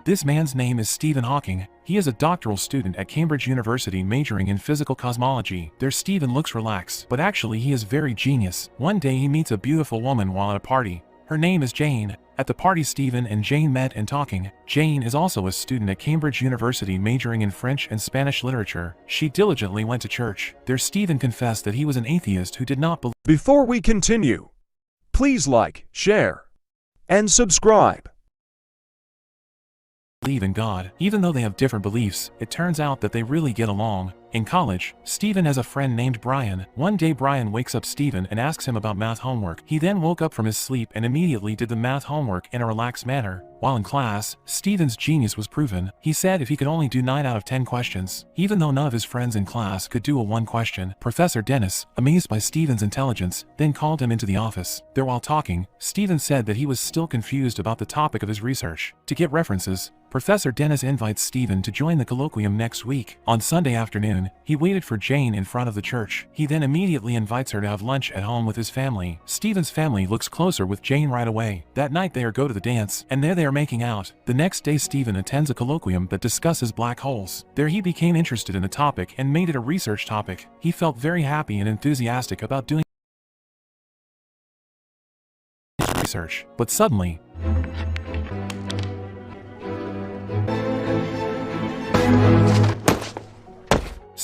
This man's name is Stephen Hawking. He is a doctoral student at Cambridge University majoring in physical cosmology. Their Stephen looks relaxed, but actually he is very genius. One day he meets a beautiful woman while at a party. Her name is Jane. At the party, Stephen and Jane met and talking. Jane is also a student at Cambridge University majoring in French and Spanish literature. She diligently went to church. There Stephen confessed that he was an atheist who did not believe. Before we continue, please like, share, and subscribe. Believe in God. Even though they have different beliefs, it turns out that they really get along. In college, Stephen has a friend named Brian. One day Brian wakes up Stephen and asks him about math homework. He then woke up from his sleep and immediately did the math homework in a relaxed manner. While in class, Stephen's genius was proven. He said if he could only do 9 out of 10 questions, even though none of his friends in class could do a 1 question. Professor Dennis, amazed by Stephen's intelligence, then called him into the office. There while talking, Stephen said that he was still confused about the topic of his research. To get references, Professor Dennis invites Stephen to join the colloquium next week. On Sunday afternoon, he waited for Jane in front of the church. He then immediately invites her to have lunch at home with his family. Stephen's family looks closer with Jane right away. That night they go to the dance, and there they are making out. The next day Stephen attends a colloquium that discusses black holes. There he became interested in the topic and made it a research topic. He felt very happy and enthusiastic about doing research. But suddenly,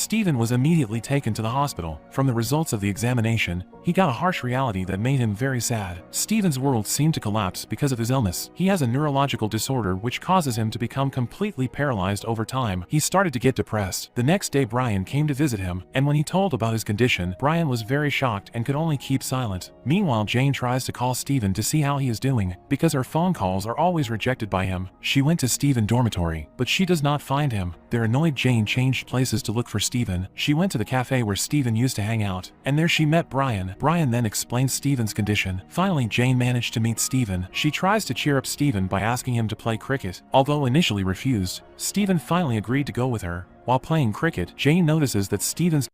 Stephen was immediately taken to the hospital. From the results of the examination, he got a harsh reality that made him very sad. Stephen's world seemed to collapse because of his illness. He has a neurological disorder which causes him to become completely paralyzed over time. He started to get depressed. The next day Brian came to visit him, and when he told about his condition, Brian was very shocked and could only keep silent. Meanwhile, Jane tries to call Stephen to see how he is doing. Because her phone calls are always rejected by him, she went to Stephen's dormitory, but she does not find him. Their annoyed Jane changed places to look for Stephen. She went to the cafe where Stephen used to hang out, and there she met Brian. Brian then explained Stephen's condition. Finally, Jane managed to meet Stephen. She tries to cheer up Stephen by asking him to play cricket. Although initially refused, Stephen finally agreed to go with her. While playing cricket, Jane notices that Stephen's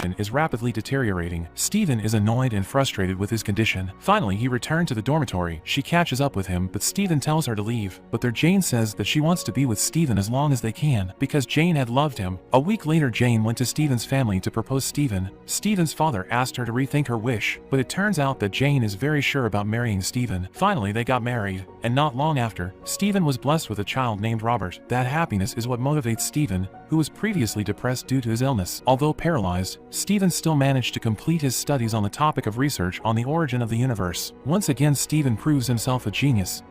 condition is rapidly deteriorating. Stephen is annoyed and frustrated with his condition. Finally, he returned to the dormitory. She catches up with him, but Stephen tells her to leave. But there Jane says that she wants to be with Stephen as long as they can, because Jane had loved him. A week later, Jane went to Stephen's family to propose Stephen. Stephen's father asked her to rethink her wish, but it turns out that Jane is very sure about marrying Stephen. Finally, they got married, and not long after, Stephen was blessed with a child named Robert. That happiness is what motivates Stephen, who was previously depressed due to his illness. Although paralyzed, Stephen still managed to complete his studies on the topic of research on the origin of the universe. Once again, Stephen proves himself a genius.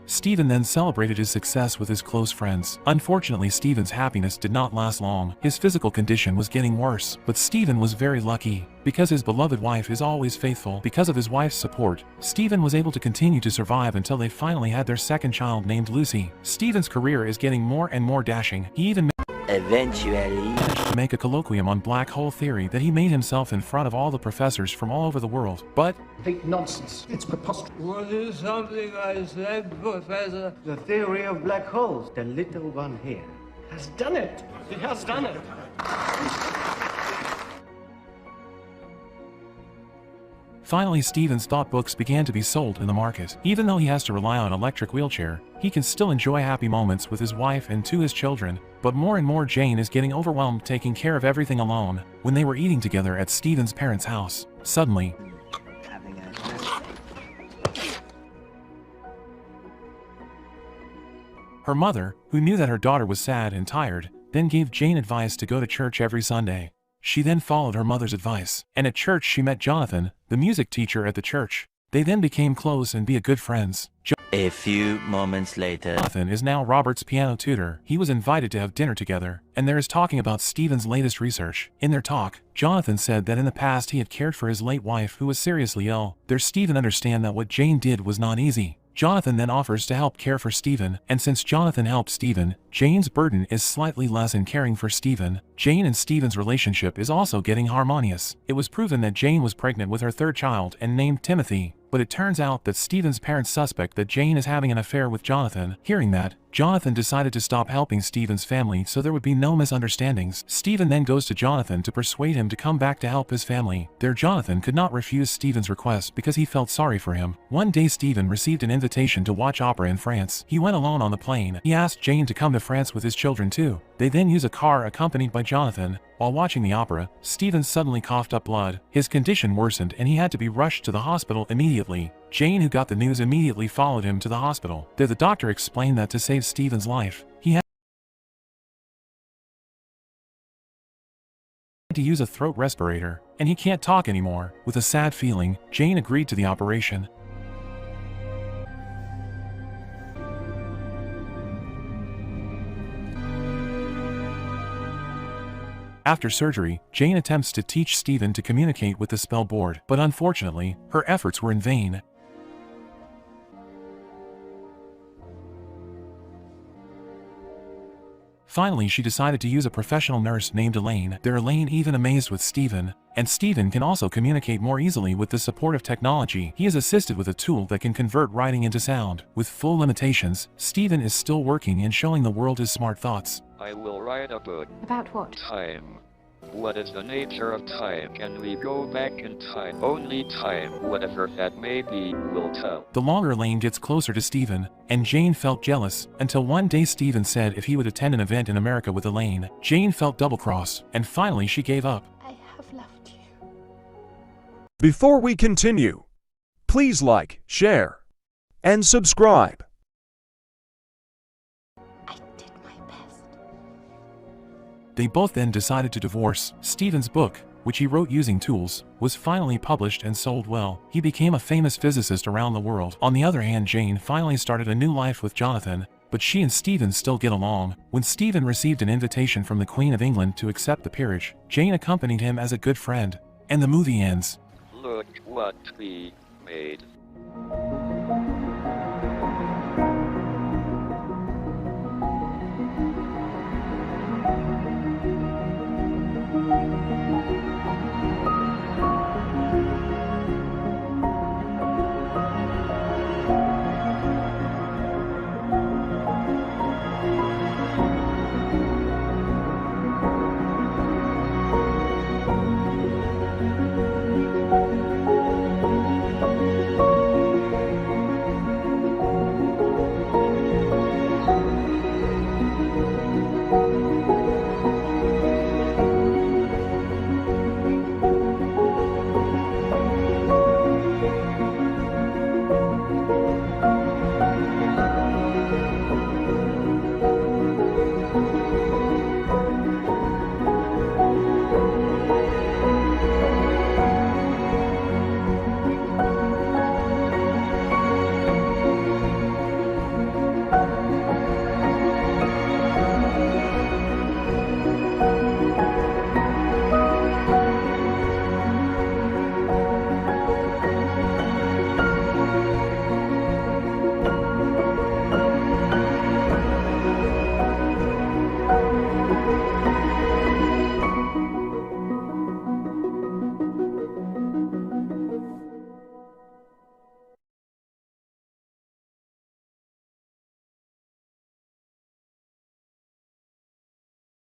Stephen then celebrated his success with his close friends. Unfortunately, Stephen's happiness did not last long. His physical condition was getting worse, but Stephen was very lucky. Because his beloved wife is always faithful, because of his wife's support, Stephen was able to continue to survive until they finally had their second child named Lucy. Stephen's career is getting more and more dashing. He even eventually make a colloquium on black hole theory that he made himself in front of all the professors from all over the world. But Complete nonsense. It's preposterous. Was it something I said, Professor? The theory of black holes. The little one here has done it. He has done it. finally, Stephen's thought books began to be sold in the market. Even though he has to rely on an electric wheelchair, he can still enjoy happy moments with his wife and his children. But more and more, Jane is getting overwhelmed taking care of everything alone. When they were eating together at Stephen's parents' house, suddenly, her mother, who knew that her daughter was sad and tired, then gave Jane advice to go to church every Sunday. She then followed her mother's advice, and at church she met Jonathan, the music teacher at the church. They then became close and be good friends. A few moments later. Jonathan is now Robert's piano tutor. He was invited to have dinner together, and there is talking about Stephen's latest research. In their talk, Jonathan said that in the past he had cared for his late wife who was seriously ill. There Stephen understand that what Jane did was not easy. Jonathan then offers to help care for Stephen, and since Jonathan helped Stephen, Jane's burden is slightly less in caring for Stephen. Jane and Stephen's relationship is also getting harmonious. It was proven that Jane was pregnant with her third child and named Timothy. but it turns out that Stephen's parents suspect that Jane is having an affair with Jonathan. Hearing that, Jonathan decided to stop helping Stephen's family so there would be no misunderstandings. Stephen then goes to Jonathan to persuade him to come back to help his family. There Jonathan could not refuse Stephen's request because he felt sorry for him. One day Stephen received an invitation to watch opera in France. He went alone on the plane. He asked Jane to come to France with his children too. They then use a car accompanied by Jonathan. While watching the opera, Stephen suddenly coughed up blood. His condition worsened and he had to be rushed to the hospital immediately. Jane, who got the news, immediately followed him to the hospital. There the doctor explained that to save Stephen's life, he had to use a throat respirator, and he can't talk anymore. With a sad feeling, Jane agreed to the operation. After surgery, Jane attempts to teach Stephen to communicate with the spell board, but unfortunately, her efforts were in vain. Finally, she decided to use a professional nurse named Elaine. There Elaine even amazed with Stephen, and Stephen can also communicate more easily with the support of technology. He is assisted with a tool that can convert writing into sound. With full limitations, Stephen is still working and showing the world his smart thoughts. I will write a book. About what? Time. What is the nature of time? Can we go back in time? Only time, whatever that may be, will tell. The longer Elaine gets closer to Stephen, and Jane felt jealous, until one day Stephen said if he would attend an event in America with Elaine. Jane felt double-crossed, and finally she gave up. I have left you. Before we continue, please like, share, and subscribe. I did my best. They both then decided to divorce. Stephen's book, which he wrote using tools, was finally published and sold well. He became a famous physicist around the world. On the other hand, Jane finally started a new life with Jonathan, but she and Stephen still get along. When Stephen received an invitation from the Queen of England to accept the peerage, Jane accompanied him as a good friend. And the movie ends. Look what we made.